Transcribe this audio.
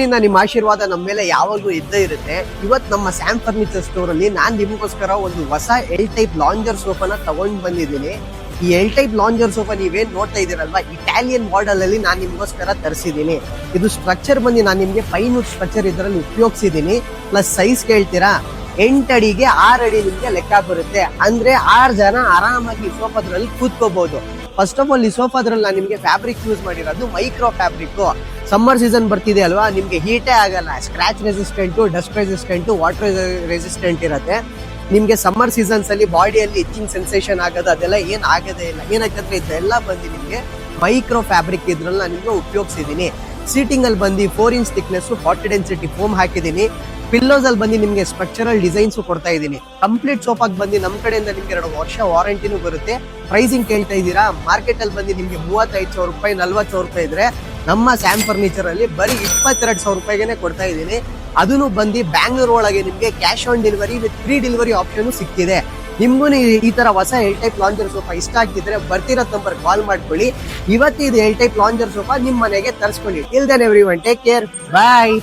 ನಿಮ್ಮ ಆಶೀರ್ವಾದ ನಮ್ಮ ಮೇಲೆ ಯಾವಾಗಲೂ ಇದ್ದೇ ಇರುತ್ತೆ. ಇವತ್ತು ನಮ್ಮ ಸ್ಯಾಮ್ ಫರ್ನಿಚರ್ ಸ್ಟೋರ್ ಅಲ್ಲಿ ನಾನು ನಿಮಗೋಸ್ಕರ ಒಂದು ಹೊಸ ಎಲ್ ಟೈಪ್ ಲಾಂಜರ್ ಸೋಫಾನ ತಗೊಂಡ್ ಬಂದಿದ್ದೀನಿ. ಈ ಎಲ್ ಟೈಪ್ ಲಾಂಜರ್ ಸೋಫಾ ನೀವೇನ್ ನೋಡ್ತಾ ಇದೀರಲ್ವಾ, ಇಟಾಲಿಯನ್ ಮಾಡೆಲ್ ಅಲ್ಲಿ ನಾನು ನಿಮಗೋಸ್ಕರ ತರಿಸಿದ್ದೀನಿ. ಇದು ಸ್ಟ್ರಕ್ಚರ್ ಬಂದು ನಾನು ನಿಮ್ಗೆ 5 ವುಡ್ ಸ್ಟ್ರಕ್ಚರ್ ಇದರಲ್ಲಿ ಉಪಯೋಗಿಸಿದ್ದೀನಿ. ಪ್ಲಸ್ ಸೈಜ್ ಕೇಳ್ತೀರಾ, 8 ಅಡಿಗೆ 6 ಅಡಿ ನಿಮ್ಗೆ ಲೆಕ್ಕ ಬರುತ್ತೆ. ಅಂದ್ರೆ 6 ಜನ ಆರಾಮಾಗಿ ಸೋಫಾದ್ರಲ್ಲಿ ಕೂತ್ಕೋಬಹುದು. ಫಸ್ಟ್ ಆಫ್ ಆಲ್ ಈ ಸೋಫಾದ್ರಲ್ಲಿ ನಾನು ನಿಮ್ಗೆ ಫ್ಯಾಬ್ರಿಕ್ ಯೂಸ್ ಮಾಡಿರೋದು ಮೈಕ್ರೋ ಫ್ಯಾಬ್ರಿಕ್. ಸಮ್ಮರ್ ಸೀಸನ್ ಬರ್ತಿದೆ ಅಲ್ವಾ, ನಿಮ್ಗೆ ಹೀಟೇ ಆಗಲ್ಲ. Scratch resistant, dust resistant, water resistant ಇರುತ್ತೆ. ನಿಮ್ಗೆ ಸಮ್ಮರ್ ಸೀಸನ್ಸ್ ಅಲ್ಲಿ ಬಾಡಿಯಲ್ಲಿ ಇಚ್ಚಿಂಗ್ ಸೆನ್ಸೇಷನ್ ಆಗೋದು ಅದೆಲ್ಲ ಏನ್ ಆಗೋದೇ ಇಲ್ಲ. ಏನಕ್ಕಂದ್ರೆ ಇದೆಲ್ಲ ಬಂದು ನಿಮ್ಗೆ ಮೈಕ್ರೋ ಫ್ಯಾಬ್ರಿಕ್ ಇದ್ರಲ್ಲಿ ನಾನು ನಿಮ್ಗೆ ಉಪಯೋಗಿಸಿದೀನಿ. ಸೀಟಿಂಗ್ ಅಲ್ಲಿ ಬಂದು 4 ಇಂಚ್ ಥಿಕ್ನೆಸ್ 40 ಡೆನ್ಸಿಟಿ ಫೋಮ್ ಹಾಕಿದೀನಿ. ಪಿಲ್ಲೋಸ್ ಅಲ್ಲಿ ಬಂದು ನಿಮ್ಗೆ ಸ್ಟ್ರಕ್ಚರಲ್ ಡಿಸೈನ್ಸ್ ಕೊಡ್ತಾ ಇದ್ದೀನಿ. ಕಂಪ್ಲೀಟ್ ಸೋಫಾಗ್ ಬಂದು ನಮ್ಮ ಕಡೆಯಿಂದ ನಿಮ್ಗೆ 2 ವರ್ಷ ವಾರಂಟಿನೂ ಬರುತ್ತೆ. ಪ್ರೈಸಿಂಗ್ ಕೇಳ್ತಾ ಇದ್ದೀರಾ, ಮಾರ್ಕೆಟ್ ಅಲ್ಲಿ ಬಂದು ನಿಮ್ಗೆ 35,000 ರೂಪಾಯಿ 40,000 ರೂಪಾಯಿ ಇದ್ರೆ ನಮ್ಮ ಸ್ಯಾಮ್ ಫರ್ನಿಚರ್ ಅಲ್ಲಿ ಬರೀ 22,000 ರೂಪಾಯಿಗೆ ಕೊಡ್ತಾ ಇದ್ದೀನಿ. ಅದನ್ನು ಬಂದು ಬ್ಯಾಂಗ್ಳೂರ್ ಒಳಗೆ ನಿಮ್ಗೆ cash on delivery with free delivery option ಸಿಗ್ತಿದೆ. ನಿಮ್ಗೂ ಈ ತರ ಹೊಸ ಎಲ್ ಟೈಪ್ ಲಾಂಜರ್ ಸೋಫಾ ಇಷ್ಟ ಆಗ್ತಿದ್ರೆ ಬರ್ತಿರೋ ನಂಬರ್ ಕಾಲ್ ಮಾಡ್ಕೊಳ್ಳಿ. ಇವತ್ತು ಇದು ಎಲ್ ಟೈಪ್ ಲಾಂಜರ್ ಸೋಫಾ ನಿಮ್ ಮನೆಗೆ ತರಿಸ್ಕೊಳ್ಳಿ. Till then everyone, take care, ಬಾಯ್.